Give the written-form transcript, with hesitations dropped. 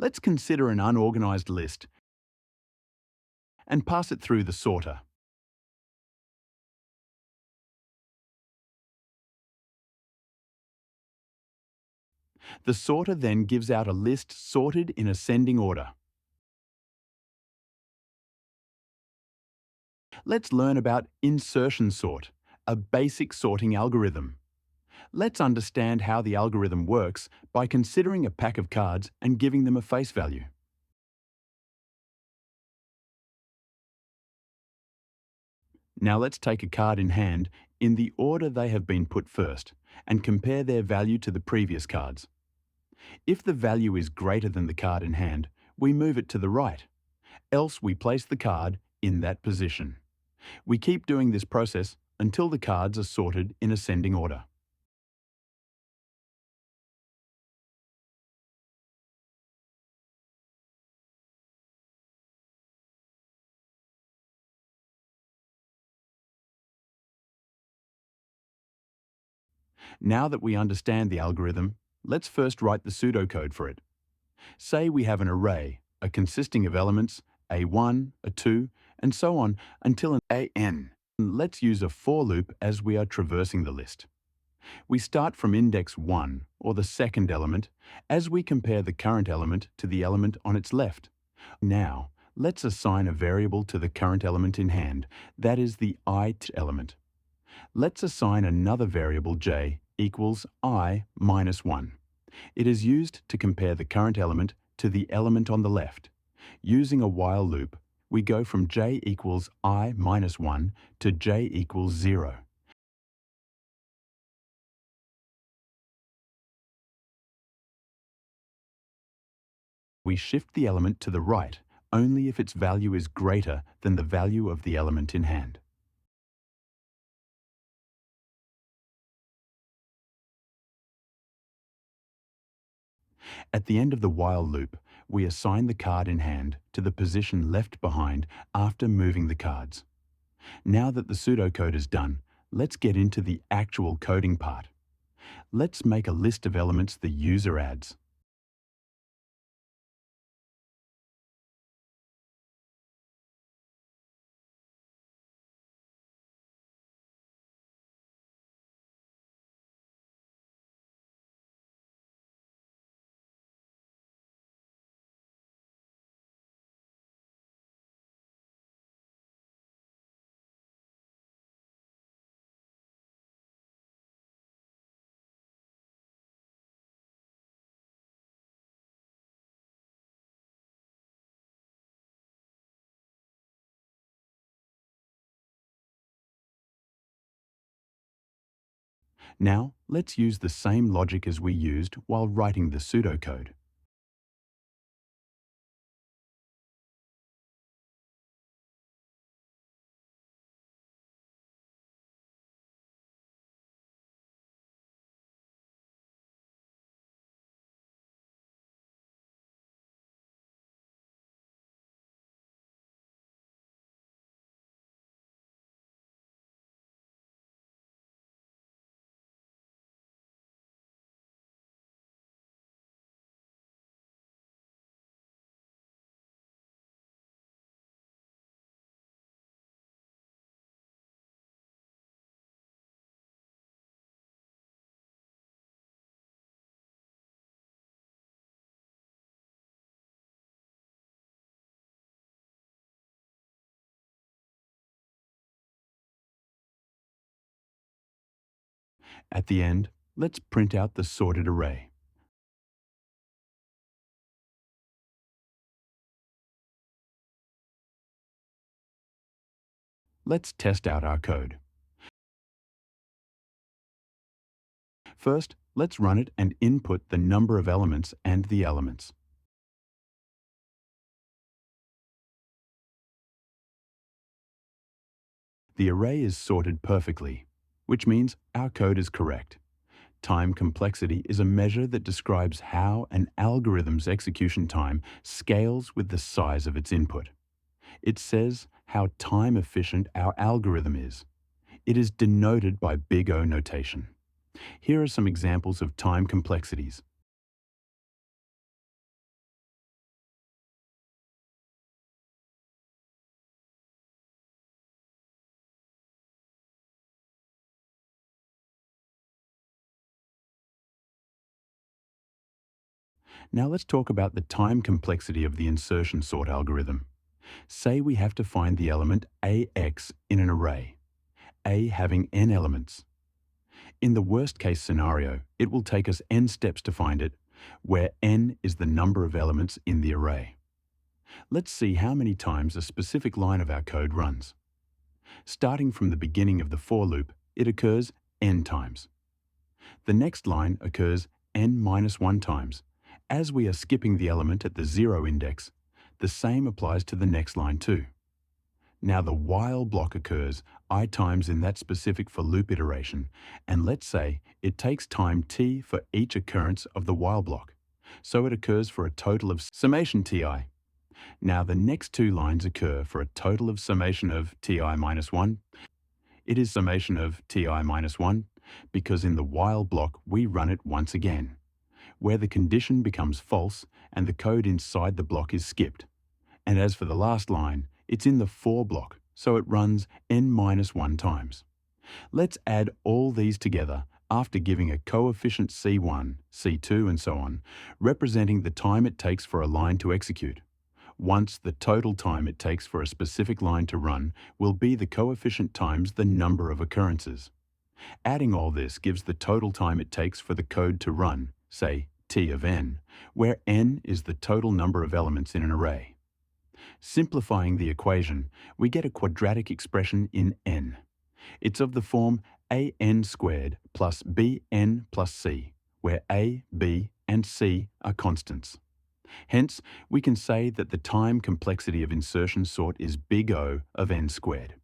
Let's consider an unorganized list and pass it through the sorter. The sorter then gives out a list sorted in ascending order. Let's learn about Insertion Sort, a basic sorting algorithm. Let's understand how the algorithm works by considering a pack of cards and giving them a face value. Now let's take a card in hand in the order they have been put first and compare their value to the previous cards. If the value is greater than the card in hand, we move it to the right, else we place the card in that position. We keep doing this process until the cards are sorted in ascending order. Now that we understand the algorithm, let's first write the pseudocode for it. Say we have an array, consisting of elements A1, A2, and so on until an AN. Let's use a for loop as we are traversing the list. We start from index 1, or the second element, as we compare the current element to the element on its left. Now, let's assign a variable to the current element in hand, that is the ith element. Let's assign another variable j equals I minus 1. It is used to compare the current element to the element on the left. Using a while loop, we go from j equals I minus 1 to j equals 0. We shift the element to the right only if its value is greater than the value of the element in hand. At the end of the while loop, we assign the card in hand to the position left behind after moving the cards. Now that the pseudocode is done, let's get into the actual coding part. Let's make a list of elements the user adds. Now, let's use the same logic as we used while writing the pseudocode. At the end, let's print out the sorted array. Let's test out our code. First, let's run it and input the number of elements and the elements. The array is sorted perfectly, which means our code is correct. Time complexity is a measure that describes how an algorithm's execution time scales with the size of its input. It says how time efficient our algorithm is. It is denoted by big O notation. Here are some examples of time complexities. Now let's talk about the time complexity of the insertion sort algorithm. Say we have to find the element AX in an array, A having n elements. In the worst case scenario, it will take us n steps to find it, where n is the number of elements in the array. Let's see how many times a specific line of our code runs. Starting from the beginning of the for loop, it occurs n times. The next line occurs n-1 times. As we are skipping the element at the 0 index, the same applies to the next line too. Now the while block occurs I times in that specific for loop iteration, and let's say it takes time t for each occurrence of the while block, so it occurs for a total of summation ti. Now the next two lines occur for a total of summation of ti minus 1. It is summation of ti minus 1 because in the while block we run it once again, where the condition becomes false and the code inside the block is skipped. And as for the last line, it's in the for block, so it runs n-1 times. Let's add all these together after giving a coefficient C1, C2 and so on, representing the time it takes for a line to execute. Once the total time it takes for a specific line to run will be the coefficient times the number of occurrences. Adding all this gives the total time it takes for the code to run, say t of n, where n is the total number of elements in an array. Simplifying the equation, we get a quadratic expression in n. It's of the form an squared plus bn plus c, where a, b, and c are constants. Hence, we can say that the time complexity of insertion sort is big O of n squared.